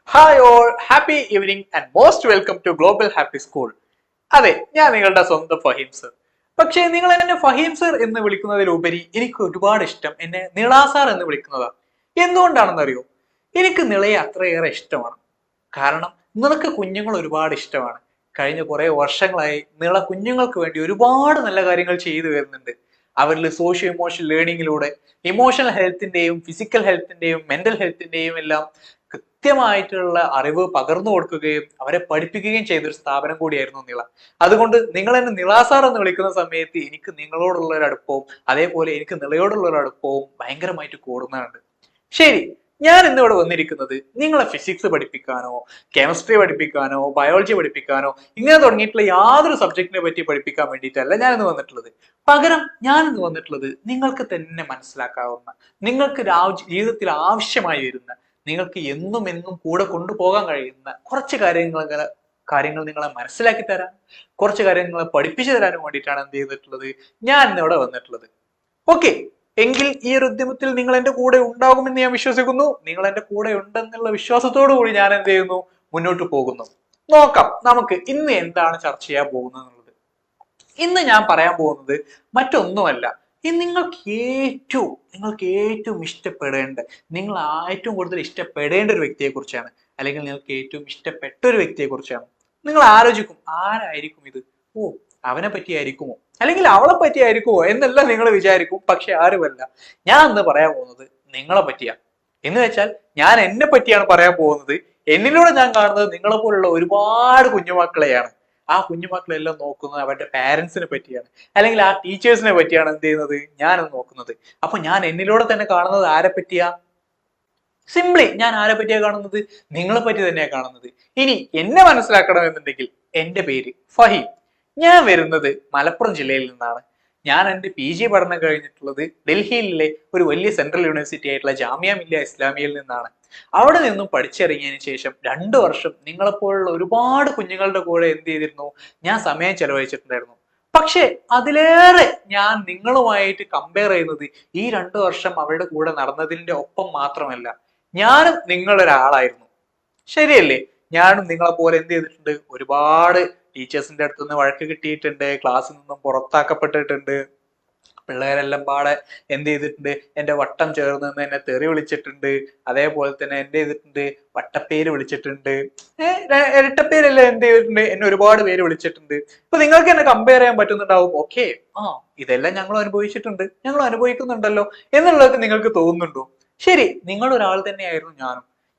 Hi all, happy evening and most welcome to global happy school. അതെ, ഞാൻ നിങ്ങളുടെ സ്വന്തം ഫഹീം സർ. പക്ഷേ നിങ്ങൾ എന്നെ ഫഹീം സർ എന്ന് വിളിക്കുന്നതിലുപരി എനിക്ക് ഒരുപാട് ഇഷ്ടം എന്നെ നിള സാർ എന്ന് വിളിക്കുന്നതാണ്. എന്തുകൊണ്ടാണെന്നറിയോ? എനിക്ക് നിളയെ അത്രയേറെ ഇഷ്ടമാണ്. കാരണം നിളക്ക് കുഞ്ഞുങ്ങൾ ഒരുപാട് ഇഷ്ടമാണ്. കഴിഞ്ഞ കുറെ വർഷങ്ങളായി നിള കുഞ്ഞുങ്ങൾക്ക് വേണ്ടി ഒരുപാട് നല്ല കാര്യങ്ങൾ ചെയ്തു വരുന്നുണ്ട്. അവരിൽ സോഷ്യോ ഇമോഷണൽ ലേണിങ്ങിലൂടെ ഇമോഷണൽ ഹെൽത്തിന്റെയും ഫിസിക്കൽ ഹെൽത്തിന്റെയും മെന്റൽ ഹെൽത്തിന്റെയും എല്ലാം കൃത്യമായിട്ടുള്ള അറിവ് പകർന്നു കൊടുക്കുകയും അവരെ പഠിപ്പിക്കുകയും ചെയ്ത ഒരു സ്ഥാപനം കൂടിയായിരുന്നു നിള. അതുകൊണ്ട് നിങ്ങൾ എന്നെ നിള സാർ എന്ന് വിളിക്കുന്ന സമയത്ത് എനിക്ക് നിങ്ങളോടുള്ള ഒരു അടുപ്പവും അതേപോലെ എനിക്ക് നിളയോടുള്ള ഒരു അടുപ്പവും ഭയങ്കരമായിട്ട് കൂടുന്നുണ്ട്. ശരി, ഞാൻ ഇന്നിവിടെ വന്നിരിക്കുന്നത് നിങ്ങളെ ഫിസിക്സ് പഠിപ്പിക്കാനോ കെമിസ്ട്രി പഠിപ്പിക്കാനോ ബയോളജി പഠിപ്പിക്കാനോ ഇങ്ങനെ തുടങ്ങിയിട്ടുള്ള യാതൊരു സബ്ജക്റ്റിനെ പറ്റി പഠിപ്പിക്കാൻ വേണ്ടിയിട്ടല്ല ഞാനിന്ന് വന്നിട്ടുള്ളത്. പകരം ഞാനിന്ന് വന്നിട്ടുള്ളത് നിങ്ങൾക്ക് തന്നെ മനസ്സിലാക്കാവുന്ന, നിങ്ങൾക്ക് ജീവിതത്തിൽ ആവശ്യമായി വരുന്ന, നിങ്ങൾക്ക് എന്നും എന്നും കൂടെ കൊണ്ടുപോകാൻ കഴിയുന്ന കുറച്ച് കാര്യങ്ങൾ നിങ്ങളെ മനസ്സിലാക്കി തരാൻ, കുറച്ച് കാര്യങ്ങളെ പഠിപ്പിച്ചു തരാനും വേണ്ടിയിട്ടാണ് എന്ത് ചെയ്തിട്ടുള്ളത്, ഞാൻ ഇന്നിവിടെ വന്നിട്ടുള്ളത്. ഓക്കെ, എങ്കിൽ ഈ ഒരു ഉദ്യമത്തിൽ നിങ്ങൾ എന്റെ കൂടെ ഉണ്ടാകുമെന്ന് ഞാൻ വിശ്വസിക്കുന്നു. നിങ്ങൾ എന്റെ കൂടെ ഉണ്ടെന്നുള്ള വിശ്വാസത്തോടു കൂടി ഞാൻ എന്ത് ചെയ്യുന്നു, മുന്നോട്ട് പോകുന്നു. നോക്കാം നമുക്ക് ഇന്ന് എന്താണ് ചർച്ച ചെയ്യാൻ പോകുന്നത് എന്നുള്ളത്. ഇന്ന് ഞാൻ പറയാൻ പോകുന്നത് മറ്റൊന്നുമല്ല, നിങ്ങൾക്ക് ഏറ്റവും ഇഷ്ടപ്പെടേണ്ട, നിങ്ങൾ ഏറ്റവും കൂടുതൽ ഇഷ്ടപ്പെടേണ്ട ഒരു വ്യക്തിയെ കുറിച്ചാണ്, അല്ലെങ്കിൽ നിങ്ങൾക്ക് ഏറ്റവും ഇഷ്ടപ്പെട്ട ഒരു വ്യക്തിയെ കുറിച്ചാണ്. നിങ്ങൾ ആലോചിക്കും, ആരായിരിക്കും ഇത്? ഓ, അവനെ പറ്റിയായിരിക്കുമോ അല്ലെങ്കിൽ അവളെ പറ്റിയായിരിക്കുമോ എന്നെല്ലാം നിങ്ങൾ വിചാരിക്കും. പക്ഷെ ആരുമല്ല, ഞാൻ ഇന്ന് പറയാൻ പോകുന്നത് നിങ്ങളെ പറ്റിയാ. എന്ന് വെച്ചാൽ ഞാൻ എന്നെ പറ്റിയാണ് പറയാൻ പോകുന്നത്. എന്നിലൂടെ ഞാൻ കാണുന്നത് നിങ്ങളെ പോലുള്ള ഒരുപാട് കുഞ്ഞുമക്കളെയാണ്. ആ കുഞ്ഞുമക്കളെല്ലാം നോക്കുന്നത് അവരുടെ പാരന്റ്സിനെ പറ്റിയാണ്, അല്ലെങ്കിൽ ആ ടീച്ചേഴ്സിനെ പറ്റിയാണ് എന്ത് ചെയ്യുന്നത്, ഞാനത് നോക്കുന്നത്. അപ്പൊ ഞാൻ എന്നിലൂടെ തന്നെ കാണുന്നത് ആരെ പറ്റിയാ? സിംപ്ലി ഞാൻ ആരെ പറ്റിയാ കാണുന്നത്? നിങ്ങളെ പറ്റി തന്നെയാ കാണുന്നത്. ഇനി എന്നെ മനസ്സിലാക്കണമെന്നുണ്ടെങ്കിൽ എന്റെ പേര് ഫഹീം. ഞാൻ വരുന്നത് മലപ്പുറം ജില്ലയിൽ നിന്നാണ്. ഞാൻ എൻ്റെ PG പഠനം കഴിഞ്ഞിട്ടുള്ളത് ഡൽഹിയിലെ ഒരു വലിയ സെൻട്രൽ യൂണിവേഴ്സിറ്റി ആയിട്ടുള്ള ജാമിയ മില്ലിയ ഇസ്ലാമിയയിൽ നിന്നാണ്. അവിടെ നിന്നും പഠിച്ചിറങ്ങിയതിനു ശേഷം 2 വർഷം നിങ്ങളെപ്പോലുള്ള ഒരുപാട് കുഞ്ഞുങ്ങളുടെ കൂടെ എന്ത് ചെയ്തിരുന്നു, ഞാൻ സമയം ചെലവഴിച്ചിട്ടുണ്ടായിരുന്നു. പക്ഷെ അതിലേറെ ഞാൻ നിങ്ങളുമായിട്ട് കമ്പയർ ചെയ്യുന്നത് ഈ 2 വർഷം അവരുടെ കൂടെ നടന്നതിന്റെ ഒപ്പം മാത്രമല്ല, ഞാനും നിങ്ങളൊരാളായിരുന്നു. ശരിയല്ലേ? ഞാനും നിങ്ങളെ പോലെ എന്ത് ചെയ്തിട്ടുണ്ട്, ഒരുപാട് ടീച്ചേഴ്സിന്റെ അടുത്ത് നിന്ന് വഴക്ക് കിട്ടിയിട്ടുണ്ട്, ക്ലാസ്സിൽ നിന്നും പുറത്താക്കപ്പെട്ടിട്ടുണ്ട്. പിള്ളേരെല്ലാം പാടെ എന്ത് ചെയ്തിട്ടുണ്ട്, എന്റെ വട്ടം ചേർന്ന് നിന്ന് എന്നെ തെറി വിളിച്ചിട്ടുണ്ട്. അതേപോലെ തന്നെ എന്ത് ചെയ്തിട്ടുണ്ട്, വട്ടപ്പേര് വിളിച്ചിട്ടുണ്ട്. ഇരട്ടപ്പേരെല്ലാം എന്ത് ചെയ്തിട്ടുണ്ട്, എന്നെ ഒരുപാട് പേര് വിളിച്ചിട്ടുണ്ട്. ഇപ്പൊ നിങ്ങൾക്ക് എന്നെ കമ്പയർ ചെയ്യാൻ പറ്റുന്നുണ്ടാവും. ഓക്കെ, ഇതെല്ലാം ഞങ്ങൾ അനുഭവിച്ചിട്ടുണ്ട്, ഞങ്ങൾ അനുഭവിക്കുന്നുണ്ടല്ലോ എന്നുള്ളതൊക്കെ നിങ്ങൾക്ക് തോന്നുന്നുണ്ടോ? ശരി, നിങ്ങൾ ഒരാൾ തന്നെയായിരുന്നു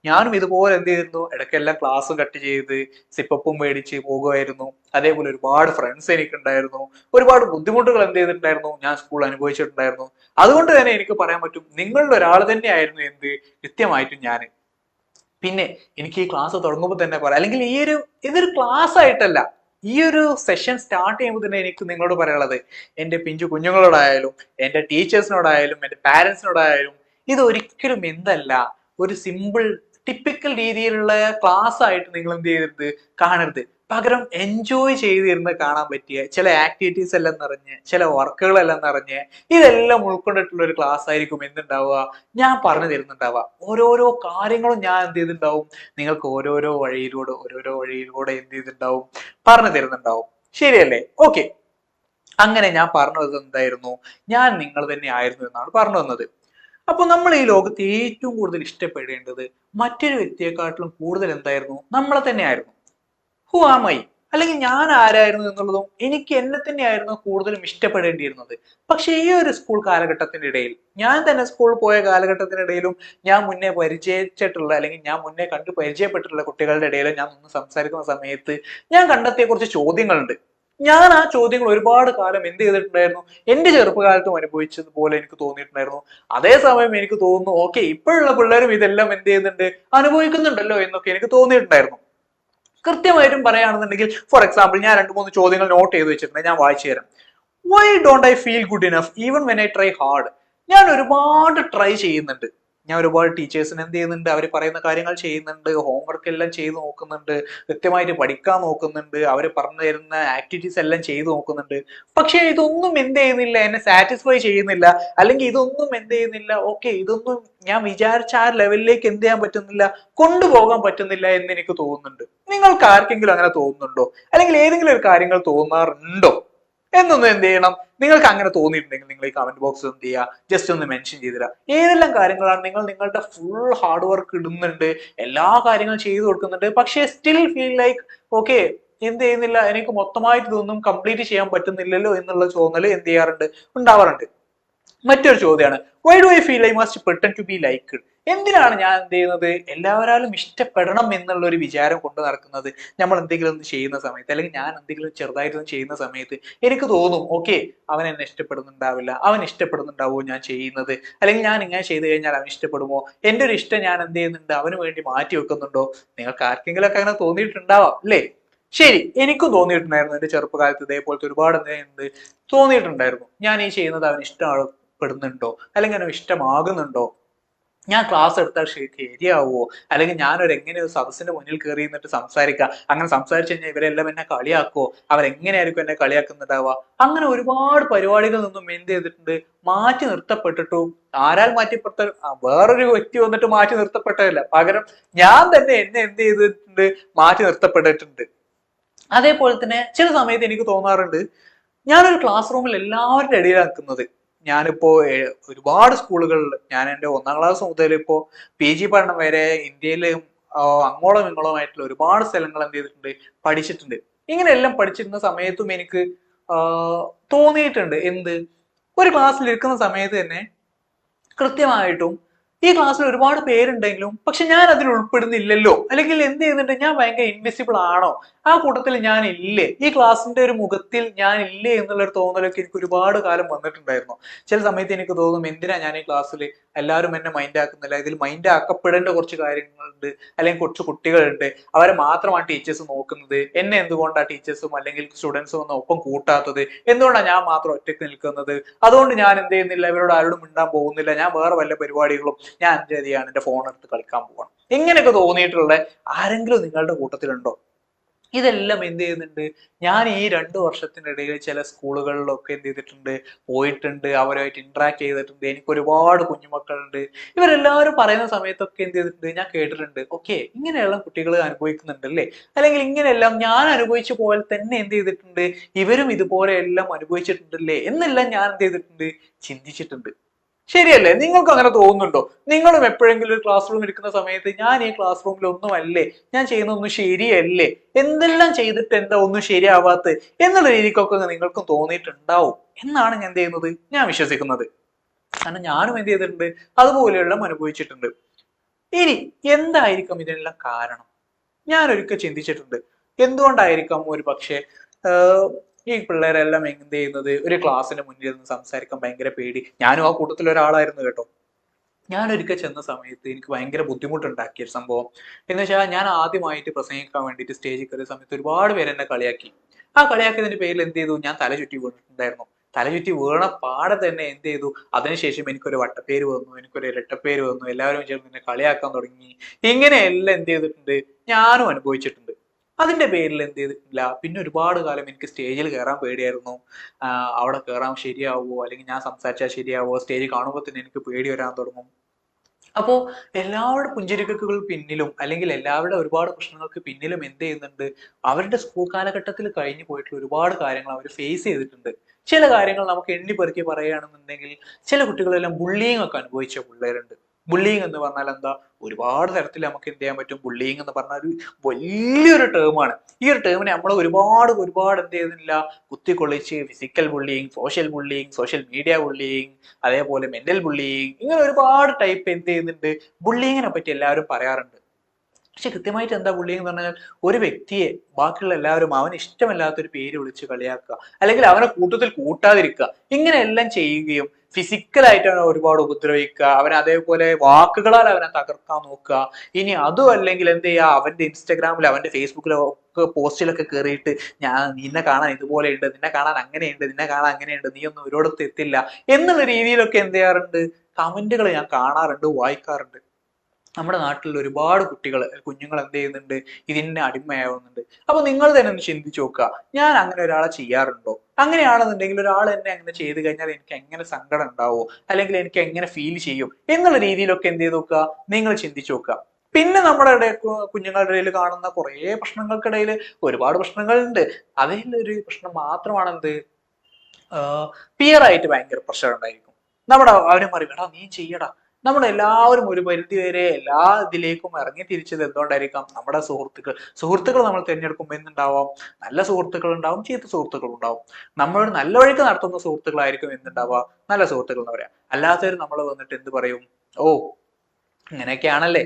ഞാനും ഇതുപോലെ എന്ത് ചെയ്തിരുന്നു, ഇടയ്ക്കെല്ലാം ക്ലാസ് കട്ട് ചെയ്ത് സിപ്പപ്പും മേടിച്ച് പോകുമായിരുന്നു. അതേപോലെ ഒരുപാട് ഫ്രണ്ട്സ് എനിക്കുണ്ടായിരുന്നു. ഒരുപാട് ബുദ്ധിമുട്ടുകൾ എന്ത് ചെയ്തിട്ടുണ്ടായിരുന്നു, ഞാൻ സ്കൂളിൽ അനുഭവിച്ചിട്ടുണ്ടായിരുന്നു. അതുകൊണ്ട് തന്നെ എനിക്ക് പറയാൻ പറ്റും, നിങ്ങളുടെ ഒരാൾ തന്നെയായിരുന്നു എന്ത്, കൃത്യമായിട്ടും ഞാൻ. പിന്നെ എനിക്ക് ഈ ക്ലാസ് തുടങ്ങുമ്പോൾ തന്നെ പറയാം, അല്ലെങ്കിൽ ഇതൊരു ക്ലാസ് ആയിട്ടല്ല, ഈ ഒരു സെഷൻ സ്റ്റാർട്ട് ചെയ്യുമ്പോൾ തന്നെ എനിക്ക് നിങ്ങളോട് പറയാനുള്ളത്, എന്റെ പിഞ്ചു കുഞ്ഞുങ്ങളോടായാലും എന്റെ ടീച്ചേഴ്സിനോടായാലും എന്റെ പാരന്റ്സിനോടായാലും, ഇത് ഒരിക്കലും എന്തല്ല, ഒരു സിമ്പിൾ ടിപ്പിക്കൽ രീതിയിലുള്ള ക്ലാസ് ആയിട്ട് നിങ്ങൾ എന്ത് ചെയ്യരുത്, കാണരുത്. പകരം എൻജോയ് ചെയ്തിരുന്ന് കാണാൻ പറ്റിയ ചില ആക്ടിവിറ്റീസ് എല്ലാം നിറഞ്ഞ്, ചില വർക്കുകളെല്ലാം നിറഞ്ഞ്, ഇതെല്ലാം ഉൾക്കൊണ്ടിട്ടുള്ള ഒരു ക്ലാസ് ആയിരിക്കും എന്തുണ്ടാവുക, ഞാൻ പറഞ്ഞു തരുന്നുണ്ടാവുക. ഓരോരോ കാര്യങ്ങളും ഞാൻ എന്ത് ചെയ്തിട്ടുണ്ടാവും, നിങ്ങൾക്ക് ഓരോരോ വഴിയിലൂടെ എന്ത് ചെയ്തിട്ടുണ്ടാവും, പറഞ്ഞു തരുന്നുണ്ടാവും. ശരിയല്ലേ? ഓക്കെ, അങ്ങനെ ഞാൻ പറഞ്ഞത് എന്തായിരുന്നു, ഞാൻ നിങ്ങൾ തന്നെ ആയിരുന്നു എന്നാണ് പറഞ്ഞു വന്നത്. അപ്പൊ നമ്മൾ ഈ ലോകത്ത് ഏറ്റവും കൂടുതൽ ഇഷ്ടപ്പെടേണ്ടത് മറ്റൊരു വ്യക്തിയെക്കാട്ടിലും കൂടുതൽ എന്തായിരുന്നു, നമ്മളെ തന്നെ ആയിരുന്നു. ഹു ആം ഐ, അല്ലെങ്കിൽ ഞാൻ ആരായിരുന്നു എന്നുള്ളതും എനിക്ക് എന്നെ തന്നെയായിരുന്നു കൂടുതലും ഇഷ്ടപ്പെടേണ്ടിയിരുന്നത്. പക്ഷെ ഈ ഒരു സ്കൂൾ കാലഘട്ടത്തിന്റെ ഇടയിൽ, ഞാൻ തന്നെ സ്കൂളിൽ പോയ കാലഘട്ടത്തിനിടയിലും ഞാൻ മുന്നേ പരിചയിച്ചിട്ടുള്ള, അല്ലെങ്കിൽ ഞാൻ മുന്നേ കണ്ടു പരിചയപ്പെട്ടിട്ടുള്ള കുട്ടികളുടെ ഇടയിലും ഞാൻ ഒന്ന് സംസാരിക്കുന്ന സമയത്ത് ഞാൻ കണ്ടെത്തിയ കുറച്ച് ചോദ്യങ്ങളുണ്ട്. ഞാൻ ആ ചോദ്യങ്ങൾ ഒരുപാട് കാലം എന്ത് ചെയ്തിട്ടുണ്ടായിരുന്നു, എന്റെ ചെറുപ്പകാലത്തും അനുഭവിച്ചതുപോലെ എനിക്ക് തോന്നിയിട്ടുണ്ടായിരുന്നു. അതേസമയം എനിക്ക് തോന്നുന്നു, ഓക്കെ, ഇപ്പോഴുള്ള പിള്ളേരും ഇതെല്ലാം എന്ത് ചെയ്യുന്നുണ്ട്, അനുഭവിക്കുന്നുണ്ടല്ലോ എന്നൊക്കെ എനിക്ക് തോന്നിയിട്ടുണ്ടായിരുന്നു. കൃത്യമായിട്ടും പറയുകയാണെന്നുണ്ടെങ്കിൽ, ഫോർ എക്സാമ്പിൾ, ഞാൻ 2-3 ചോദ്യങ്ങൾ നോട്ട് ചെയ്ത് വെച്ചിട്ടുണ്ട്, ഞാൻ വായിച്ചു തരാം. Why don't I feel good enough even when I try hard? ഞാൻ ഒരുപാട് ട്രൈ ചെയ്യുന്നുണ്ട്, ഞാൻ ഒരുപാട് ടീച്ചേഴ്സിന് എന്ത് ചെയ്യുന്നുണ്ട്, അവർ പറയുന്ന കാര്യങ്ങൾ ചെയ്യുന്നുണ്ട്, ഹോംവർക്ക് എല്ലാം ചെയ്ത് നോക്കുന്നുണ്ട്, കൃത്യമായിട്ട് പഠിക്കാൻ നോക്കുന്നുണ്ട്, അവർ പറഞ്ഞു തരുന്ന ആക്ടിവിറ്റീസ് എല്ലാം ചെയ്തു നോക്കുന്നുണ്ട്. പക്ഷെ ഇതൊന്നും എന്ത് ചെയ്യുന്നില്ല, എന്നെ സാറ്റിസ്ഫൈ ചെയ്യുന്നില്ല. അല്ലെങ്കിൽ ഇതൊന്നും എന്ത് ചെയ്യുന്നില്ല, ഓക്കെ ഇതൊന്നും ഞാൻ വിചാരിച്ച ആ ലെവലിലേക്ക് എന്ത് ചെയ്യാൻ പറ്റുന്നില്ല, കൊണ്ടുപോകാൻ പറ്റുന്നില്ല എന്ന് എനിക്ക് തോന്നുന്നുണ്ട്. നിങ്ങൾക്ക് ആർക്കെങ്കിലും അങ്ങനെ തോന്നുന്നുണ്ടോ? അല്ലെങ്കിൽ ഏതെങ്കിലും ഒരു കാര്യങ്ങൾ തോന്നാറുണ്ടോ എന്നൊന്നും എന്ത് ചെയ്യണം, നിങ്ങൾക്ക് അങ്ങനെ തോന്നിയിട്ടുണ്ടെങ്കിൽ നിങ്ങൾ ഈ കമന്റ് ബോക്സ് എന്ത് ചെയ്യുക, ജസ്റ്റ് ഒന്ന് മെൻഷൻ ചെയ്തിടുക. ഏതെല്ലാം കാര്യങ്ങളാണ് നിങ്ങൾ നിങ്ങളുടെ ഫുൾ ഹാർഡ് വർക്ക് ഇടുന്നുണ്ട്, എല്ലാ കാര്യങ്ങളും ചെയ്തു കൊടുക്കുന്നുണ്ട്, പക്ഷേ സ്റ്റിൽ ഫീൽ ലൈക്ക് ഓക്കെ എന്ത് ചെയ്യുന്നില്ല, എനിക്ക് മൊത്തമായിട്ട് ഇതൊന്നും കംപ്ലീറ്റ് ചെയ്യാൻ പറ്റുന്നില്ലല്ലോ എന്നുള്ള തോന്നൽ എന്ത് ചെയ്യാറുണ്ട്, ഉണ്ടാവാറുണ്ട്. മറ്റൊരു ചോദ്യമാണ്, why do I feel I must pretend to be liked? എന്തിനാണ് ഞാൻ എന്ത് ചെയ്യുന്നത്, എല്ലാവരാലും ഇഷ്ടപ്പെടണം എന്നുള്ള ഒരു വിചാരം കൊണ്ട് നടക്കുന്നത്? നമ്മൾ എന്തെങ്കിലും ഒന്ന് ചെയ്യുന്ന സമയത്ത്, അല്ലെങ്കിൽ ഞാൻ എന്തെങ്കിലും ചെറുതായിട്ടൊന്നും ചെയ്യുന്ന സമയത്ത് എനിക്ക് തോന്നും ഓക്കെ അവൻ എന്നെ ഇഷ്ടപ്പെടുന്നുണ്ടാവില്ല, അവൻ ഇഷ്ടപ്പെടുന്നുണ്ടാവോ ഞാൻ ചെയ്യുന്നത്, അല്ലെങ്കിൽ ഞാൻ ഇങ്ങനെ ചെയ്തു കഴിഞ്ഞാൽ അവൻ ഇഷ്ടപ്പെടുമോ, എന്റെ ഒരു ഇഷ്ടം ഞാൻ എന്ത് ചെയ്യുന്നുണ്ട് അവന് വേണ്ടി മാറ്റി വെക്കുന്നുണ്ടോ? നിങ്ങൾക്ക് ആർക്കെങ്കിലും ഒക്കെ അങ്ങനെ തോന്നിയിട്ടുണ്ടാവാം അല്ലേ? ശരി, എനിക്കും തോന്നിയിട്ടുണ്ടായിരുന്നു. എന്റെ ചെറുപ്പകാലത്ത് ഇതേപോലത്തെ ഒരുപാട് എന്ത് തോന്നിയിട്ടുണ്ടായിരുന്നു. ഞാൻ ഈ ചെയ്യുന്നത് അവന് ഇഷ്ടപ്പെടുന്നുണ്ടോ, അല്ലെങ്കിൽ അവന് ഇഷ്ടമാകുന്നുണ്ടോ, ഞാൻ ക്ലാസ് എടുത്താൽ ശരിയാവുമോ, അല്ലെങ്കിൽ ഞാനൊരു എങ്ങനെ ഒരു സദസ്സിന്റെ മുന്നിൽ കയറി നിന്നിട്ട് സംസാരിക്കുക, അങ്ങനെ സംസാരിച്ചു കഴിഞ്ഞാൽ ഇവരെല്ലാം എന്നെ കളിയാക്കുമോ, അവരെങ്ങനെയായിരിക്കും എന്നെ കളിയാക്കുന്നുണ്ടാവുക, അങ്ങനെ ഒരുപാട് പരിപാടികളിൽ നിന്നും എന്ത് ചെയ്തിട്ടുണ്ട്, മാറ്റി നിർത്തപ്പെട്ടിട്ടും. ആരാൽ മാറ്റിപ്പെട്ട, വേറൊരു വ്യക്തി വന്നിട്ട് മാറ്റി നിർത്തപ്പെട്ടതല്ല, പകരം ഞാൻ തന്നെ എന്നെ എന്ത് ചെയ്തിട്ടുണ്ട്, മാറ്റി നിർത്തപ്പെട്ടിട്ടുണ്ട്. അതേപോലെ തന്നെ ചില സമയത്ത് എനിക്ക് തോന്നാറുണ്ട്, ഞാനൊരു ക്ലാസ് റൂമിൽ എല്ലാവരുടെ ഇടയിലാണ് നിൽക്കുന്നത്. ഞാനിപ്പോ ഒരുപാട് സ്കൂളുകളിൽ, ഞാൻ എൻ്റെ 1ാം ക്ലാസ് മുതൽ ഇപ്പോ PG പഠനം വരെ ഇന്ത്യയിലും അങ്ങോളം ഇങ്ങോളമായിട്ടുള്ള ഒരുപാട് സ്ഥലങ്ങൾ എന്ത് ചെയ്തിട്ടുണ്ട്, പഠിച്ചിട്ടുണ്ട്. ഇങ്ങനെയെല്ലാം പഠിച്ചിരുന്ന സമയത്തും എനിക്ക് തോന്നിയിട്ടുണ്ട് എന്ത്, ഒരു ക്ലാസ്സിൽ ഇരിക്കുന്ന സമയത്ത് തന്നെ കൃത്യമായിട്ടും ഈ ക്ലാസ്സിൽ ഒരുപാട് പേരുണ്ടെങ്കിലും പക്ഷെ ഞാൻ അതിൽ ഉൾപ്പെടുന്നില്ലല്ലോ, അല്ലെങ്കിൽ എന്ത് ചെയ്യുന്നുണ്ട്, ഞാൻ ഭയങ്കര ഇൻവിസിബിൾ ആണോ, ആ കൂട്ടത്തിൽ ഞാൻ ഇല്ലേ, ഈ ക്ലാസ്സിന്റെ ഒരു മുഖത്തിൽ ഞാൻ ഇല്ലേ എന്നുള്ള ഒരു തോന്നലൊക്കെ എനിക്ക് ഒരുപാട് കാലം വന്നിട്ടുണ്ടായിരുന്നു. ചില സമയത്ത് എനിക്ക് തോന്നും, എന്തിനാ ഞാൻ ഈ ക്ലാസ്സിൽ, എല്ലാവരും എന്നെ മൈൻഡ് ആക്കുന്നില്ല, ഇതിൽ മൈൻഡ് ആക്കപ്പെടേണ്ട കുറച്ച് കാര്യങ്ങളുണ്ട്, അല്ലെങ്കിൽ കുറച്ച് കുട്ടികളുണ്ട്, അവരെ മാത്രമാണ് ടീച്ചേഴ്സ് നോക്കുന്നത്, എന്നെ എന്തുകൊണ്ടാണ് ടീച്ചേഴ്സും അല്ലെങ്കിൽ സ്റ്റുഡൻസും ഒന്നും ഒപ്പം കൂട്ടാത്തത്, എന്തുകൊണ്ടാണ് ഞാൻ മാത്രം ഒറ്റയ്ക്ക് നിൽക്കുന്നത്, അതുകൊണ്ട് ഞാൻ എന്ത് ചെയ്യുന്നില്ല, ഇവരോട് ആരോടും മിണ്ടാൻ പോകുന്നില്ല, ഞാൻ വേറെ വല്ല പരിപാടികളും, ഞാൻ എന്ത് ചെയ്യാണ്, എന്റെ ഫോൺ എടുത്ത് കളിക്കാൻ പോകണം, ഇങ്ങനെയൊക്കെ തോന്നിയിട്ടുള്ള ആരെങ്കിലും നിങ്ങളുടെ കൂട്ടത്തിലുണ്ടോ? ഇതെല്ലാം എന്ത് ചെയ്യുന്നുണ്ട്, ഞാൻ ഈ 2 വർഷത്തിനിടയിൽ ചില സ്കൂളുകളിലൊക്കെ എന്ത് ചെയ്തിട്ടുണ്ട്, പോയിട്ടുണ്ട്, അവരുമായിട്ട് ഇന്ററാക്ട് ചെയ്തിട്ടുണ്ട്, എനിക്ക് ഒരുപാട് കുഞ്ഞുമക്കളുണ്ട്. ഇവരെല്ലാവരും പറയുന്ന സമയത്തൊക്കെ എന്ത് ചെയ്തിട്ടുണ്ട്, ഞാൻ കേട്ടിട്ടുണ്ട് ഓക്കെ ഇങ്ങനെയുള്ള കുട്ടികൾ അനുഭവിക്കുന്നുണ്ട് അല്ലേ, അല്ലെങ്കിൽ ഇങ്ങനെയെല്ലാം ഞാൻ അനുഭവിച്ച പോലെ തന്നെ എന്ത് ചെയ്തിട്ടുണ്ട്, ഇവരും ഇതുപോലെ എല്ലാം അനുഭവിച്ചിട്ടുണ്ടല്ലേ എന്നെല്ലാം ഞാൻ എന്ത് ചെയ്തിട്ടുണ്ട്, ചിന്തിച്ചിട്ടുണ്ട്. ശരിയല്ലേ? നിങ്ങൾക്ക് അങ്ങനെ തോന്നുന്നുണ്ടോ? നിങ്ങളും എപ്പോഴെങ്കിലും ഒരു ക്ലാസ് റൂമിൽ ഇരിക്കുന്ന സമയത്ത്, ഞാൻ ഈ ക്ലാസ് റൂമിൽ ഒന്നുമല്ലേ, ഞാൻ ചെയ്യുന്ന ഒന്നും ശരിയല്ലേ, എന്തെല്ലാം ചെയ്തിട്ട് എന്താ ഒന്നും ശരിയാവാത്ത എന്നുള്ള രീതിക്കൊക്കെ നിങ്ങൾക്കും തോന്നിയിട്ടുണ്ടാവും എന്നാണ് ഞാൻ എന്ത് ചെയ്യുന്നത്, ഞാൻ വിശ്വസിക്കുന്നത്. കാരണം ഞാനും എന്ത് ചെയ്തിട്ടുണ്ട്, അതുപോലെയുള്ള അനുഭവിച്ചിട്ടുണ്ട്. ഇനി എന്തായിരിക്കും ഇതിനെല്ലാം കാരണം? ഞാൻ ഒരിക്കൽ ചിന്തിച്ചിട്ടുണ്ട്, എന്തുകൊണ്ടായിരിക്കാം ഒരു പക്ഷേ ഈ പിള്ളേരെല്ലാം എന്ത് ചെയ്യുന്നത്, ഒരു ക്ലാസ്സിന് മുന്നിൽ നിന്ന് സംസാരിക്കാൻ ഭയങ്കര പേടി. ഞാനും ആ കൂട്ടത്തിൽ ഒരാളായിരുന്നു കേട്ടോ. ഞാൻ ഒരിക്കൽ ചെന്ന സമയത്ത് എനിക്ക് ഭയങ്കര ബുദ്ധിമുട്ടുണ്ടാക്കിയ ഒരു സംഭവം എന്ന് വെച്ചാൽ, ഞാൻ ആദ്യമായിട്ട് പ്രസംഗിക്കാൻ വേണ്ടിയിട്ട് സ്റ്റേജിൽ കയറിയ സമയത്ത് ഒരുപാട് പേര് എന്നെ കളിയാക്കി. ആ കളിയാക്കിയതിന്റെ പേരിൽ എന്ത് ചെയ്തു, ഞാൻ തല ചുറ്റി വീണിട്ടുണ്ടായിരുന്നു. തല ചുറ്റി വീണ പാടെ തന്നെ എന്ത് ചെയ്തു, അതിനുശേഷം എനിക്കൊരു വട്ടപ്പേര് വന്നു, എനിക്കൊരു ഇരട്ടപ്പേര് വന്നു, എല്ലാവരും ചേർന്ന് എന്നെ കളിയാക്കാൻ തുടങ്ങി. ഇങ്ങനെയെല്ലാം എന്ത് ചെയ്തിട്ടുണ്ട്, ഞാനും അനുഭവിച്ചിട്ടുണ്ട്. അതിന്റെ പേരിൽ എന്ത് ചെയ്തിട്ടില്ല, പിന്നെ ഒരുപാട് കാലം എനിക്ക് സ്റ്റേജിൽ കയറാൻ പേടിയായിരുന്നു. അവിടെ കയറാൻ ശരിയാവുമോ, അല്ലെങ്കിൽ ഞാൻ സംസാരിച്ചാൽ ശരിയാവുമോ, സ്റ്റേജ് കാണുമ്പോൾ തന്നെ എനിക്ക് പേടി വരാൻ തുടങ്ങും. അപ്പോ എല്ലാവരുടെ പുഞ്ചിരികൾക്ക് പിന്നിലും, അല്ലെങ്കിൽ എല്ലാവരുടെ ഒരുപാട് പ്രശ്നങ്ങൾക്ക് പിന്നിലും എന്ത് ചെയ്യുന്നുണ്ട്, അവരുടെ സ്കൂൾ കാലഘട്ടത്തിൽ കഴിഞ്ഞു പോയിട്ടുള്ള ഒരുപാട് കാര്യങ്ങൾ അവർ ഫേസ് ചെയ്തിട്ടുണ്ട്. ചില കാര്യങ്ങൾ നമുക്ക് എണ്ണി പെറുക്കി പറയുകയാണെന്നുണ്ടെങ്കിൽ, ചില കുട്ടികളെല്ലാം ബുള്ളിങ് ഒക്കെ അനുഭവിച്ച പിള്ളേരുണ്ട്. ബുള്ളിങ് എന്ന് പറഞ്ഞാൽ എന്താ, ഒരുപാട് തരത്തിൽ നമുക്ക് എന്ത് ചെയ്യാൻ പറ്റും, ബുള്ളിങ് എന്ന് പറഞ്ഞാൽ ഒരു വലിയൊരു ടേമാണ്. ഈ ഒരു ടേമിനെ നമ്മൾ ഒരുപാട് ഒരുപാട് എന്ത് ചെയ്യുന്നില്ല, കുത്തിക്കൊള്ളിച്ച് physical bullying, social media bullying, അതേപോലെ മെന്റൽ ബുള്ളിങ്, ഇങ്ങനെ ഒരുപാട് ടൈപ്പ് എന്ത് ചെയ്യുന്നുണ്ട്, ബുള്ളിങ്ങിനെ പറ്റി എല്ലാവരും പറയാറുണ്ട്. പക്ഷെ കൃത്യമായിട്ട് എന്താ പുള്ളി എന്ന് പറഞ്ഞാൽ ഒരു വ്യക്തിയെ ബാക്കിയുള്ള എല്ലാവരും അവന് ഇഷ്ടമല്ലാത്തൊരു പേര് വിളിച്ച് കളിയാക്കുക, അല്ലെങ്കിൽ അവനെ കൂട്ടത്തിൽ കൂട്ടാതിരിക്കുക, ഇങ്ങനെയെല്ലാം ചെയ്യുകയും ഫിസിക്കലായിട്ട് അവനെ ഒരുപാട് ഉപദ്രവിക്കുക, അവനെ അതേപോലെ വാക്കുകളാൽ അവനെ തകർക്കാൻ നോക്കുക. ഇനി അതും അല്ലെങ്കിൽ എന്ത് ചെയ്യുക, അവന്റെ ഇൻസ്റ്റാഗ്രാമിൽ അവന്റെ ഫേസ്ബുക്കിലോ ഒക്കെ പോസ്റ്റിലൊക്കെ കയറിയിട്ട് ഞാൻ നിന്നെ കാണാൻ ഇതുപോലെ ഉണ്ട്, നിന്നെ കാണാൻ അങ്ങനെയുണ്ട്, നിന്നെ കാണാൻ അങ്ങനെയുണ്ട്, നീ ഒന്നും ഒരിടത്ത് എത്തില്ല എന്നുള്ള രീതിയിലൊക്കെ എന്ത് ചെയ്യാറുണ്ട്, കമന്റുകൾ ഞാൻ കാണാറുണ്ട്, വായിക്കാറുണ്ട്. നമ്മുടെ നാട്ടിൽ ഒരുപാട് കുഞ്ഞുങ്ങൾ എന്ത് ചെയ്യുന്നുണ്ട്, ഇതിന് അടിമയാവുന്നുണ്ട്. അപ്പൊ നിങ്ങൾ തന്നെ ഒന്ന് ചിന്തിച്ചു നോക്കുക, ഞാൻ അങ്ങനെ ഒരാളെ ചെയ്യാറുണ്ടോ? അങ്ങനെയാണെന്നുണ്ടെങ്കിൽ ഒരാൾ എന്നെ അങ്ങനെ ചെയ്തു കഴിഞ്ഞാൽ എനിക്ക് എങ്ങനെ സങ്കടം ഉണ്ടാവോ, അല്ലെങ്കിൽ എനിക്ക് എങ്ങനെ ഫീൽ ചെയ്യും എന്നുള്ള രീതിയിലൊക്കെ എന്ത് ചെയ്ത് നോക്കുക, നിങ്ങൾ ചിന്തിച്ചു നോക്കുക. പിന്നെ നമ്മുടെ കുഞ്ഞുങ്ങളുടെ ഇടയിൽ കാണുന്ന കുറേ പ്രശ്നങ്ങൾക്കിടയിൽ ഒരുപാട് പ്രശ്നങ്ങളുണ്ട്. അതിലൊരു പ്രശ്നം മാത്രമാണ് എന്ത്, പിയർ ആയിട്ട് ഭയങ്കര പ്രഷർ ഉണ്ടായിരിക്കും. നമ്മുടെ അവരും പറയും എടാ നീ ചെയ്യടാ. നമ്മളെല്ലാവരും ഒരു പരിധി വരെ എല്ലാ ഇതിലേക്കും ഇറങ്ങി തിരിച്ചത് എന്തുകൊണ്ടായിരിക്കാം, നമ്മുടെ സുഹൃത്തുക്കൾ നമ്മൾ തിരഞ്ഞെടുക്കുമ്പോൾ എന്തുണ്ടാവാം, നല്ല സുഹൃത്തുക്കൾ ഉണ്ടാവും, ചീത്ത സുഹൃത്തുക്കൾ ഉണ്ടാവും. നമ്മളൊരു നല്ല വഴിക്ക് നടത്തുന്ന സുഹൃത്തുക്കളായിരിക്കും എന്തുണ്ടാവുക, നല്ല സുഹൃത്തുക്കൾ എന്ന് പറയാം. അല്ലാത്തവർ നമ്മൾ വന്നിട്ട് എന്ത് പറയും, ഓ ഇങ്ങനെയൊക്കെയാണല്ലേ,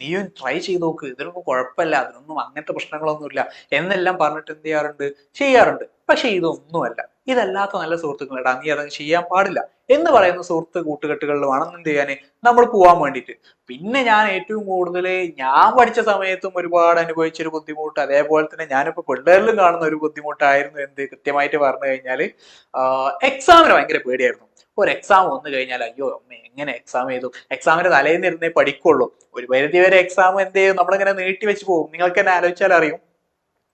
നീയും ട്രൈ ചെയ്ത് നോക്ക്, ഇതിനൊന്നും കുഴപ്പമില്ല, അതിനൊന്നും അങ്ങനത്തെ പ്രശ്നങ്ങളൊന്നുമില്ല എന്നെല്ലാം പറഞ്ഞിട്ട് എന്ത് ചെയ്യാറുണ്ട്. പക്ഷെ ഇതൊന്നുമല്ല, ഇതല്ലാത്ത നല്ല സുഹൃത്തുക്കളാ, നീ അതങ്ങ് ചെയ്യാൻ പാടില്ല എന്ന് പറയുന്ന കൂട്ടുകെട്ടുകളിൽ വേണം എന്ത് ചെയ്യാന് നമ്മൾ പോവാൻ വേണ്ടിയിട്ട്. പിന്നെ ഞാൻ ഏറ്റവും കൂടുതൽ ഞാൻ പഠിച്ച സമയത്തും ഒരുപാട് അനുഭവിച്ചൊരു ബുദ്ധിമുട്ട്, അതേപോലെ തന്നെ ഞാനിപ്പോ പിള്ളേരിലും കാണുന്ന ഒരു ബുദ്ധിമുട്ടായിരുന്നു എന്ത്, കൃത്യമായിട്ട് പറഞ്ഞു കഴിഞ്ഞാൽ എക്സാമിന് ഭയങ്കര പേടിയായിരുന്നു. ഒരു എക്സാം വന്നു കഴിഞ്ഞാൽ അയ്യോ അമ്മ എങ്ങനെ എക്സാം ചെയ്തു, എക്സാമിന്റെ തലേന്ന് ഇരുന്നേ പഠിക്കുള്ളൂ. ഒരു പരിധി വരെ എക്സാം എന്ത് ചെയ്യും, നമ്മളിങ്ങനെ നീട്ടി വെച്ച് പോകും. നിങ്ങൾക്ക് തന്നെ ആലോചിച്ചാൽ അറിയും,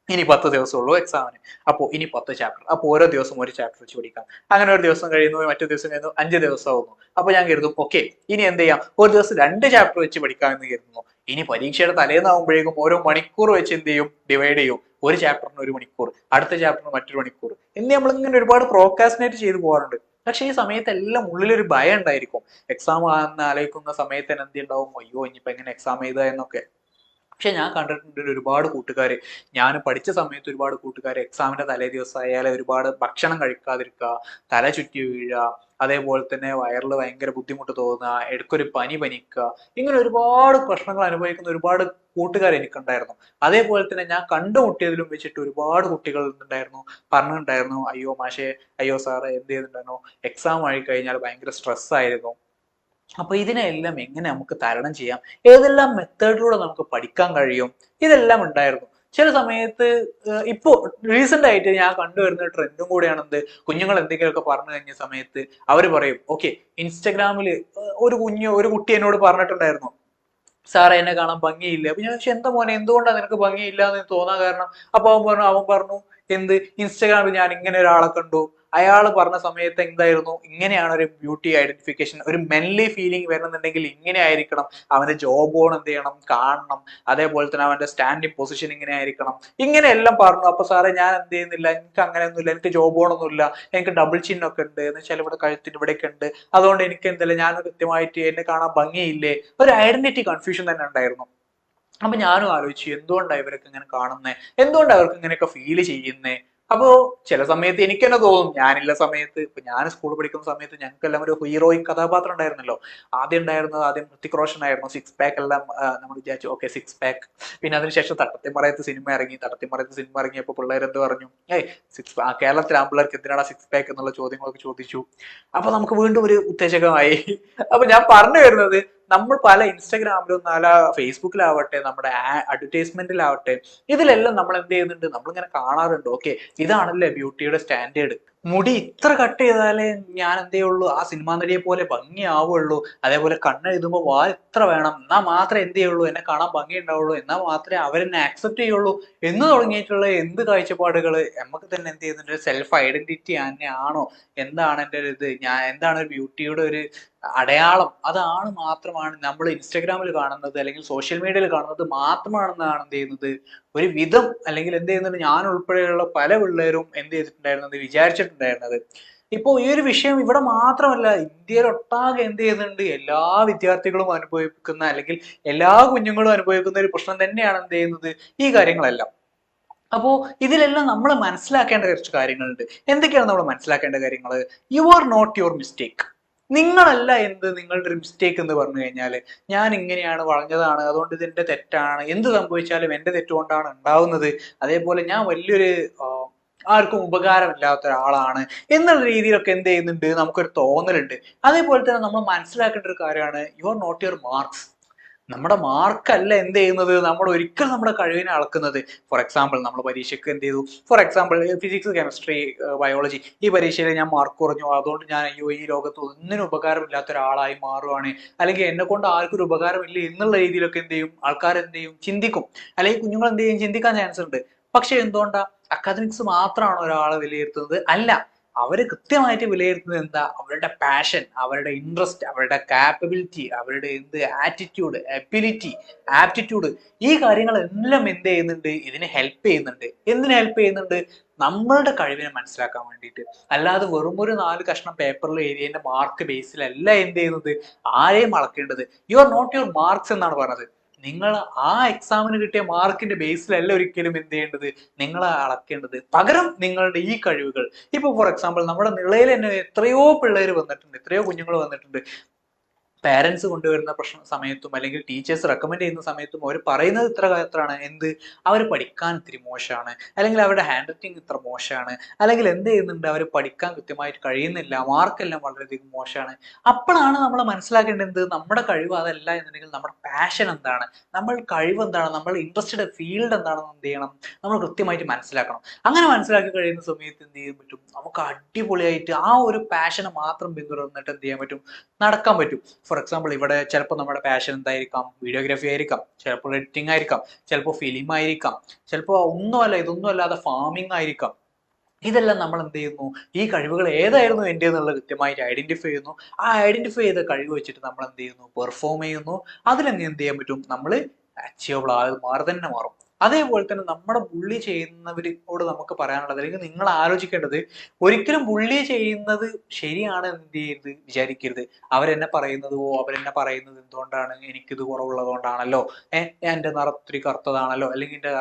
ഇനി 10 ദിവസമുള്ളൂ എക്സാമിന്, അപ്പോൾ ഇനി 10 ചാപ്റ്റർ, അപ്പോൾ ഓരോ ദിവസം ഒരു ചാപ്റ്റർ വെച്ച് പഠിക്കാം. അങ്ങനെ ഒരു ദിവസം കഴിയുന്നു, മറ്റു ദിവസം കഴിയുന്നു, 5 ദിവസമാവുന്നു. അപ്പൊ ഞാൻ കരുതും ഓക്കെ ഇനി എന്ത് ചെയ്യാം, ഒരു ദിവസം 2 ചാപ്റ്റർ വെച്ച് പഠിക്കാമെന്ന് കരുതുന്നു. ഇനി പരീക്ഷയുടെ തലേന്നാവുമ്പോഴേക്കും ഓരോ മണിക്കൂർ വെച്ച് എന്ത് ചെയ്യും, ഡിവൈഡ് ചെയ്യും. ഒരു ചാപ്റ്ററിന് 1 മണിക്കൂർ, അടുത്ത ചാപ്റ്ററിന് മറ്റൊരു മണിക്കൂർ എന്ന് നമ്മളിങ്ങനെ ഒരുപാട് പ്രോക്കാസിനേറ്റ് ചെയ്ത് പോകാറുണ്ട്. പക്ഷെ ഈ സമയത്തെല്ലാം ഉള്ളിലൊരു ഭയം ഉണ്ടായിരിക്കും. എക്സാം ആണെന്ന് ആലോചിക്കുന്ന സമയത്ത് തന്നെ എന്ത് ഉണ്ടാവും, അയ്യോ ഇനിയിപ്പോ എങ്ങനെ എക്സാം എഴുതുക എന്നൊക്കെ. പക്ഷെ ഞാൻ കണ്ടിട്ടുണ്ട് ഒരുപാട് കൂട്ടുകാര്, ഞാൻ പഠിച്ച സമയത്ത് ഒരുപാട് കൂട്ടുകാര് എക്സാമിന്റെ തലേ ദിവസമായാലും ഒരുപാട് ഭക്ഷണം കഴിക്കാതിരിക്കുക, തല ചുറ്റി വീഴുക, അതേപോലെ തന്നെ വയറിൽ ഭയങ്കര ബുദ്ധിമുട്ട് തോന്നുക, ഇടയ്ക്കൊരു പനിക്കുക, ഇങ്ങനെ ഒരുപാട് പ്രശ്നങ്ങൾ അനുഭവിക്കുന്ന ഒരുപാട് കൂട്ടുകാർ എനിക്കുണ്ടായിരുന്നു. അതേപോലെ തന്നെ ഞാൻ കണ്ടുമുട്ടിയതിലും വെച്ചിട്ട് ഒരുപാട് കുട്ടികൾ ഉണ്ടായിരുന്നു പറഞ്ഞിട്ടുണ്ടായിരുന്നു, അയ്യോ മാഷേ, അയ്യോ സാറ് എന്ത് ചെയ്തിട്ടുണ്ടായിരുന്നു, എക്സാം ആയി കഴിഞ്ഞാൽ ഭയങ്കര സ്ട്രെസ് ആയിരുന്നു. അപ്പൊ ഇതിനെല്ലാം എങ്ങനെ നമുക്ക് തരണം ചെയ്യാം, ഏതെല്ലാം മെത്തേഡിലൂടെ നമുക്ക് പഠിക്കാൻ കഴിയും, ഇതെല്ലാം ഉണ്ടായിരുന്നു. ചില സമയത്ത് ഇപ്പോ റീസെന്റ് ആയിട്ട് ഞാൻ കണ്ടുവരുന്ന ട്രെൻഡും കൂടെയാണെന്ത്, കുഞ്ഞുങ്ങൾ എന്തെങ്കിലുമൊക്കെ പറഞ്ഞു കഴിഞ്ഞ സമയത്ത് അവർ പറയും ഓക്കെ ഇൻസ്റ്റഗ്രാമിൽ ഒരു കുട്ടി എന്നോട് പറഞ്ഞിട്ടുണ്ടായിരുന്നു, സാറേ എന്നെ കാണാൻ ഭംഗിയില്ല. അപ്പൊ ഞാൻ ചോദിച്ചു എന്താ മോനെ എന്തുകൊണ്ടാണ് നിനക്ക് ഭംഗിയില്ല എന്ന് തോന്നാൻ കാരണം? അപ്പൊ അവൻ പറഞ്ഞു എന്ത്, ഇൻസ്റ്റഗ്രാമിൽ ഞാൻ ഇങ്ങനെ ഒരാളെ കണ്ടു, അയാൾ പറഞ്ഞ സമയത്ത് എന്തായിരുന്നു, ഇങ്ങനെയാണ് ഒരു ബ്യൂട്ടി ഐഡന്റിഫിക്കേഷൻ, ഒരു മെൻലി ഫീലിംഗ് വരണമെന്നുണ്ടെങ്കിൽ ഇങ്ങനെ ആയിരിക്കണം, അവന്റെ ജോബ് ഓൺ എന്ത് ചെയ്യണം കാണണം, അതേപോലെ തന്നെ അവന്റെ സ്റ്റാൻഡിങ് പൊസിഷൻ ഇങ്ങനെ ആയിരിക്കണം, ഇങ്ങനെയെല്ലാം പറഞ്ഞു. അപ്പൊ സാറേ ഞാൻ എന്ത് ചെയ്യുന്നില്ല, എനിക്ക് അങ്ങനെയൊന്നുമില്ല, എനിക്ക് ജോബ് ഓണൊന്നുമില്ല, എനിക്ക് ഡബിൾ ചിന്നൊക്കെ ഉണ്ട് എന്ന് വെച്ചാൽ ഇവിടെ കഴുത്തിന് ഇവിടെയൊക്കെ ഉണ്ട്, അതുകൊണ്ട് എനിക്ക് എന്തില്ല, ഞാൻ കൃത്യമായിട്ട് എന്നെ കാണാൻ ഭംഗിയില്ലേ, ഒരു ഐഡന്റിറ്റി കൺഫ്യൂഷൻ തന്നെ ഉണ്ടായിരുന്നു. അപ്പൊ ഞാനും ആലോചിച്ചു എന്തുകൊണ്ടാണ് ഇവരൊക്കെ ഇങ്ങനെ കാണുന്നത്, എന്തുകൊണ്ടാണ് അവർക്ക് ഇങ്ങനെയൊക്കെ ഫീൽ ചെയ്യുന്നത്. അപ്പോ ചില സമയത്ത് എനിക്ക് തന്നെ തോന്നും, ഞാനില്ല സമയത്ത്, ഇപ്പൊ ഞാൻ സ്കൂളിൽ പഠിക്കുന്ന സമയത്ത് ഞങ്ങൾക്കെല്ലാം ഒരു ഹീറോയിൻ കഥാപാത്രം ഉണ്ടായിരുന്നല്ലോ. ആദ്യം ഹൃത്തിക് റോഷൻ ആയിരുന്നു, 6 പാക്ക് എല്ലാം നമ്മൾ വിചാരിച്ചു ഓക്കെ 6 പാക്ക്. പിന്നെ അതിനുശേഷം തട്ടത്തിമറയത്ത് സിനിമ ഇറങ്ങിയപ്പോൾ പിള്ളേർ എന്ത് പറഞ്ഞു, കേരളത്തിലെ ആമ്പിള്ളേർക്ക് എന്തിനാണ് 6 പാക്ക് എന്നുള്ള ചോദ്യങ്ങളൊക്കെ ചോദിച്ചു. അപ്പൊ നമുക്ക് വീണ്ടും ഒരു ഉത്തേജകമായി. അപ്പൊ ഞാൻ പറഞ്ഞു വരുന്നത്, നമ്മൾ പല ഇൻസ്റ്റാഗ്രാമിലും പല ഫേസ്ബുക്കിലാവട്ടെ, നമ്മുടെ അഡ്വർടൈസ്മെന്റിലാവട്ടെ, ഇതിലെല്ലാം നമ്മൾ എന്ത് ചെയ്യുന്നുണ്ട്, നമ്മളിങ്ങനെ കാണാറുണ്ട് ഓക്കെ ഇതാണല്ലേ ബ്യൂട്ടിയുടെ സ്റ്റാൻഡേർഡ്, മുടി ഇത്ര കട്ട് ചെയ്താലേ ഞാൻ എന്തേ ഉള്ളൂ ആ സിനിമാ നടിയെ പോലെ ഭംഗിയാവുള്ളൂ, അതേപോലെ കണ്ണെഴുതുമ്പോൾ ഇത്ര വേണം, എന്നാൽ മാത്രമേ എന്ത് ചെയ്യുള്ളൂ എന്നെ കാണാൻ ഭംഗി ഉണ്ടാവുള്ളൂ, എന്നാൽ മാത്രമേ അവരെന്നെ ആക്സെപ്റ്റ് ചെയ്യുള്ളൂ എന്ന് തുടങ്ങിയിട്ടുള്ള എന്ത് കാഴ്ചപ്പാടുകൾ നമുക്ക് തന്നെ എന്ത് ചെയ്യുന്നുണ്ട്, സെൽഫ് ഐഡന്റിറ്റി തന്നെയാണോ, എന്താണ് എൻ്റെ ഒരു ഇത്, എന്താണ് ഒരു ബ്യൂട്ടിയുടെ ഒരു അടയാളം, മാത്രമാണ് നമ്മൾ ഇൻസ്റ്റാഗ്രാമിൽ കാണുന്നത് അല്ലെങ്കിൽ സോഷ്യൽ മീഡിയയിൽ കാണുന്നത് മാത്രമാണെന്നാണ് എന്ത് ചെയ്യുന്നത് ഒരു വിധം, അല്ലെങ്കിൽ എന്ത് ചെയ്യുന്നത് ഞാൻ ഉൾപ്പെടെയുള്ള പല പിള്ളേരും എന്ത് ചെയ്തിട്ടുണ്ടായിരുന്നത്, വിചാരിച്ചിട്ടുണ്ടായിരുന്നത്. ഇപ്പോ ഈ ഒരു വിഷയം ഇവിടെ മാത്രമല്ല, ഇന്ത്യയിലൊട്ടാകെ എന്ത് ചെയ്യുന്നുണ്ട്, എല്ലാ വിദ്യാർത്ഥികളും അനുഭവിക്കുന്ന അല്ലെങ്കിൽ എല്ലാ കുഞ്ഞുങ്ങളും അനുഭവിക്കുന്ന ഒരു പ്രശ്നം തന്നെയാണ് എന്ത് ചെയ്യുന്നത് ഈ കാര്യങ്ങളെല്ലാം. അപ്പോ ഇതിലെല്ലാം നമ്മൾ മനസ്സിലാക്കേണ്ട കുറച്ച് കാര്യങ്ങളുണ്ട്. എന്തൊക്കെയാണ് നമ്മൾ മനസ്സിലാക്കേണ്ട കാര്യങ്ങൾ? You are not your mistake. നിങ്ങളല്ല എന്ത് നിങ്ങളുടെ ഒരു മിസ്റ്റേക്ക് എന്ന് പറഞ്ഞു കഴിഞ്ഞാൽ ഞാൻ ഇങ്ങനെയാണ് വളഞ്ഞതാണ്, അതുകൊണ്ട് ഇതെന്റെ തെറ്റാണ്, എന്ത് സംഭവിച്ചാലും എന്റെ തെറ്റുകൊണ്ടാണ് ഉണ്ടാവുന്നത്, അതേപോലെ ഞാൻ വലിയൊരു ആർക്കും ഉപകാരമില്ലാത്ത ഒരാളാണ് എന്നുള്ള രീതിയിലൊക്കെ എന്ത് ചെയ്യുന്നുണ്ട്, നമുക്കൊരു തോന്നലുണ്ട്. അതേപോലെ തന്നെ നമ്മൾ മനസ്സിലാക്കേണ്ട ഒരു കാര്യമാണ് you are not your marks. നമ്മുടെ മാർക്കല്ല എന്ത് ചെയ്യുന്നത്, നമ്മൾ ഒരിക്കലും നമ്മുടെ കഴിവിനെ അളക്കുന്നത്. ഫോർ എക്സാമ്പിൾ നമ്മൾ പരീക്ഷയ്ക്ക് എന്ത് ചെയ്തു, for example physics, chemistry, biology, ഈ പരീക്ഷയിൽ ഞാൻ മാർക്ക് കുറഞ്ഞു, അതുകൊണ്ട് ഞാൻ അയ്യോ ഈ ലോകത്ത് ഒന്നിനും ഉപകാരമില്ലാത്ത ഒരാളായി മാറുവാണ്, അല്ലെങ്കിൽ എന്നെ കൊണ്ട് ആർക്കും ഒരു ഉപകാരമില്ല എന്നുള്ള രീതിയിലൊക്കെ എന്ത് ചെയ്യും, ആൾക്കാർ എന്ത് ചെയ്യും, ചിന്തിക്കും. അല്ലെങ്കിൽ കുഞ്ഞുങ്ങൾ എന്ത് ചെയ്യും, ചിന്തിക്കാൻ ചാൻസ് ഉണ്ട്. പക്ഷെ എന്തുകൊണ്ടാ, അക്കാദമിക്സ് മാത്രമാണോ ഒരാളെ വിലയിരുത്തുന്നത്? അല്ല. അവര് കൃത്യമായിട്ട് വിലയിരുത്തുന്നത് എന്താ, അവരുടെ പാഷൻ, അവരുടെ ഇൻട്രസ്റ്റ്, അവരുടെ കാപ്പബിലിറ്റി, അവരുടെ എന്ത് ആറ്റിറ്റ്യൂഡ്, എബിലിറ്റി, ആപ്റ്റിറ്റ്യൂഡ്, ഈ കാര്യങ്ങളെല്ലാം എന്ത് ചെയ്യുന്നുണ്ട്, ഇതിനെ ഹെൽപ്പ് ചെയ്യുന്നുണ്ട്. എന്തിനു ഹെൽപ്പ് ചെയ്യുന്നുണ്ട്, നമ്മളുടെ കഴിവിനെ മനസ്സിലാക്കാൻ വേണ്ടിയിട്ട്. അല്ലാതെ വെറും ഒരു 4 കഷ്ണം പേപ്പറിൽ എഴുതിയതിന്റെ മാർക്ക് ബേസിലല്ല എന്ത് ചെയ്യുന്നത്, ആരെയും അളക്കേണ്ടത്. You are not your marks എന്നാണ് പറഞ്ഞത്. നിങ്ങൾ ആ എക്സാമിന് കിട്ടിയ മാർക്കിന്റെ ബേസിലല്ല ഒരിക്കലും എന്ത് ചെയ്യേണ്ടത്, നിങ്ങളെ അളക്കേണ്ടത്. പകരം നിങ്ങളുടെ ഈ കഴിവുകൾ, ഇപ്പൊ ഫോർ എക്സാമ്പിൾ നമ്മുടെ നിളയിൽ തന്നെ എത്രയോ പിള്ളേർ വന്നിട്ടുണ്ട്, എത്രയോ കുഞ്ഞുങ്ങൾ വന്നിട്ടുണ്ട്. പാരന്റ്സ് കൊണ്ടുവരുന്ന സമയത്തും അല്ലെങ്കിൽ ടീച്ചേഴ്സ് റെക്കമെൻഡ് ചെയ്യുന്ന സമയത്തും അവർ പറയുന്നത് എത്രയാണ്, എന്ത്, അവർ പഠിക്കാൻ ഇത്തിരി മോശമാണ്, അല്ലെങ്കിൽ അവരുടെ ഹാൻഡ് റൈറ്റിംഗ് ഇത്ര മോശമാണ്, അല്ലെങ്കിൽ എന്ത് ചെയ്യുന്നുണ്ട്, അവർ പഠിക്കാൻ കൃത്യമായിട്ട് കഴിയുന്നില്ല, മാർക്കെല്ലാം വളരെയധികം മോശമാണ്. അപ്പോഴാണ് നമ്മൾ മനസ്സിലാക്കേണ്ടത് നമ്മുടെ കഴിവ് അതല്ല എന്നുണ്ടെങ്കിൽ നമ്മുടെ പാഷൻ എന്താണ്, നമ്മൾ കഴിവ് എന്താണ്, നമ്മൾ ഇൻട്രസ്റ്റഡ് ഫീൽഡ് എന്താണെന്ന് എന്ത് ചെയ്യണം, നമ്മൾ കൃത്യമായിട്ട് മനസ്സിലാക്കണം. അങ്ങനെ മനസ്സിലാക്കി കഴിയുന്ന സമയത്ത് എന്ത് ചെയ്യാൻ പറ്റും, നമുക്ക് അടിപൊളിയായിട്ട് ആ ഒരു പാഷനെ മാത്രം പിന്തുടർന്നിട്ട് എന്ത് ചെയ്യാൻ പറ്റും, നടക്കാൻ പറ്റും. ഫോർ എക്സാമ്പിൾ ഇവിടെ ചിലപ്പോൾ നമ്മുടെ പാഷൻ എന്തായിരിക്കാം, വീഡിയോഗ്രാഫി ആയിരിക്കാം, ചിലപ്പോൾ എഡിറ്റിംഗ് ആയിരിക്കാം, ചിലപ്പോൾ ഫിലിം ആയിരിക്കാം, ചിലപ്പോൾ ഇതൊന്നും അല്ലാതെ ഫാമിംഗ് ആയിരിക്കാം. ഇതെല്ലാം നമ്മൾ എന്ത് ചെയ്യുന്നു, ഈ കഴിവുകൾ ഏതായിരുന്നു എൻ്റെ എന്നുള്ളത് കൃത്യമായിട്ട് ഐഡന്റിഫൈ ചെയ്യുന്നു. ആ ഐഡന്റിഫൈ ചെയ്ത കഴിവ് വെച്ചിട്ട് നമ്മൾ എന്ത് ചെയ്യുന്നു, പെർഫോം ചെയ്യുന്നു. അതിലെങ്ങനെ എന്ത് ചെയ്യാൻ പറ്റും, നമ്മൾ അച്ചീവബിൾ ആയത് മാറി തന്നെ മാറും. അതേപോലെ തന്നെ നമ്മുടെ ബുള്ളി ചെയ്യുന്നവരോട് നമുക്ക് പറയാനുള്ളത്, അല്ലെങ്കിൽ നിങ്ങൾ ആലോചിക്കേണ്ടത്, ഒരിക്കലും ബുള്ളി ചെയ്യുന്നത് ശരിയാണ് എന്ത് ചെയ്യരുത്, വിചാരിക്കരുത്. അവരെന്നെ പറയുന്നത്, അവരെന്നെ പറയുന്നത് എന്തുകൊണ്ടാണ്, എനിക്കിത് കുറവുള്ളത് കൊണ്ടാണല്ലോ, എൻ്റെ നിറം ഇത്തിരി കറുത്തതാണല്ലോ, അല്ലെങ്കിൽ എൻ്റെ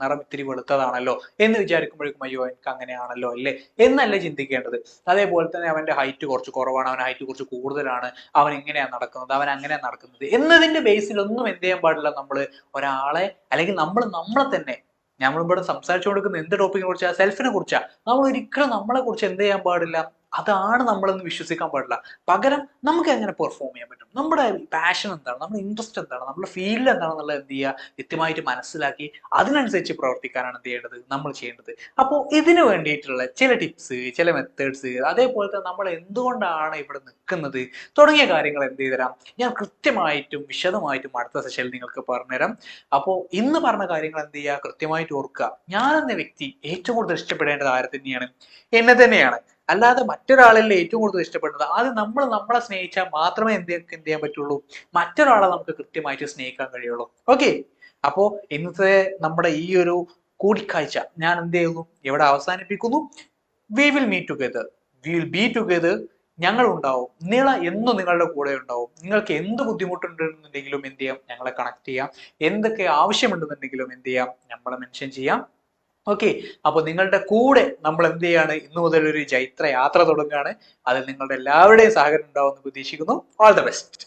നിറം ഇത്തിരി വെളുത്തതാണല്ലോ എന്ന് വിചാരിക്കുമ്പോഴേക്കും അയ്യോ എനിക്ക് അങ്ങനെയാണല്ലോ അല്ലേ എന്നല്ല ചിന്തിക്കേണ്ടത്. അതേപോലെ തന്നെ അവന്റെ ഹൈറ്റ് കുറച്ച് കുറവാണ്, അവൻ ഹൈറ്റ് കുറച്ച് കൂടുതലാണ്, അവൻ ഇങ്ങനെയാണ് നടക്കുന്നത്, അവൻ അങ്ങനെയാണ് നടക്കുന്നത് എന്നതിന്റെ ബേസിൽ ഒന്നും എന്ത് ചെയ്യാൻ പാടില്ല. നമ്മൾ ഒരാളെ, അല്ലെങ്കിൽ നമ്മളെ തന്നെ, നമ്മളിവിടെ സംസാരിച്ചു കൊടുക്കുന്ന എന്ത് ടോപ്പിക്കിനെ കുറിച്ചാ, സെൽഫിനെ കുറിച്ചാ, നമ്മൾ ഒരിക്കലും നമ്മളെ കുറിച്ച് എന്ത് ചെയ്യാൻ പാടില്ല, അതാണ് നമ്മളെന്ന് വിശ്വസിക്കാൻ പാടില്ല. പകരം നമുക്ക് എങ്ങനെ പെർഫോം ചെയ്യാൻ പറ്റും, നമ്മുടെ പാഷൻ എന്താണ്, നമ്മുടെ ഇൻട്രസ്റ്റ് എന്താണ്, നമ്മുടെ ഫീൽഡ് എന്താണെന്നുള്ളത് എന്ത് ചെയ്യുക, കൃത്യമായിട്ട് മനസ്സിലാക്കി അതിനനുസരിച്ച് പ്രവർത്തിക്കാനാണ് എന്ത് ചെയ്യേണ്ടത്, നമ്മൾ ചെയ്യേണ്ടത്. അപ്പോൾ ഇതിന് വേണ്ടിയിട്ടുള്ള ചില ടിപ്സ്, ചില മെത്തേഡ്സ്, അതേപോലെ തന്നെ നമ്മൾ എന്തുകൊണ്ടാണ് ഇവിടെ നിൽക്കുന്നത് തുടങ്ങിയ കാര്യങ്ങൾ എന്ത് ചെയ്തുതരാം, ഞാൻ കൃത്യമായിട്ടും വിശദമായിട്ടും അടുത്ത സെഷനിൽ നിങ്ങൾക്ക് പറഞ്ഞുതരാം. അപ്പോൾ ഇന്ന് പറഞ്ഞ കാര്യങ്ങൾ എന്ത് ചെയ്യുക, കൃത്യമായിട്ട് ഓർക്കുക. ഞാൻ എന്ന വ്യക്തി ഏറ്റവും കൂടുതൽ ഇഷ്ടപ്പെടേണ്ടത് ആരെ തന്നെയാണ്, എന്നെ തന്നെയാണ്. അല്ലാതെ മറ്റൊരാളല്ലേ ഏറ്റവും കൂടുതൽ ഇഷ്ടപ്പെടുന്നത്. ആദ്യം നമ്മൾ നമ്മളെ സ്നേഹിച്ചാൽ മാത്രമേ എന്ത് ചെയ്യാൻ പറ്റുള്ളൂ, മറ്റൊരാളെ നമുക്ക് കൃത്യമായിട്ട് സ്നേഹിക്കാൻ കഴിയുള്ളൂ. ഓക്കെ, അപ്പോ ഇന്നത്തെ നമ്മുടെ ഈ ഒരു കൂടിക്കാഴ്ച ഞാൻ എന്ത് ചെയ്യുന്നു, ഇവിടെ അവസാനിപ്പിക്കുന്നു. We will meet together, we will be together. ഞങ്ങൾ ഉണ്ടാവും, എന്നും നിങ്ങളുടെ കൂടെ ഉണ്ടാവും. നിങ്ങൾക്ക് എന്ത് ബുദ്ധിമുട്ടുണ്ടെന്നുണ്ടെങ്കിലും എന്ത് ചെയ്യാം, ഞങ്ങളെ കണക്ട് ചെയ്യാം. എന്തൊക്കെ ആവശ്യമുണ്ടെന്നുണ്ടെങ്കിലും എന്ത് ചെയ്യാം, നമ്മളെ മെൻഷൻ ചെയ്യാം. ഓക്കെ, അപ്പൊ നിങ്ങളുടെ കൂടെ നമ്മൾ എന്ത് ചെയ്യാണ്, ഇന്നു മുതൽ ഒരു ജൈത്ര യാത്ര തുടങ്ങുകയാണ്. അതിൽ നിങ്ങളുടെ എല്ലാവരുടെയും സഹകരണം ഉണ്ടാവുമെന്ന് പ്രതീക്ഷിക്കുന്നു. All the best.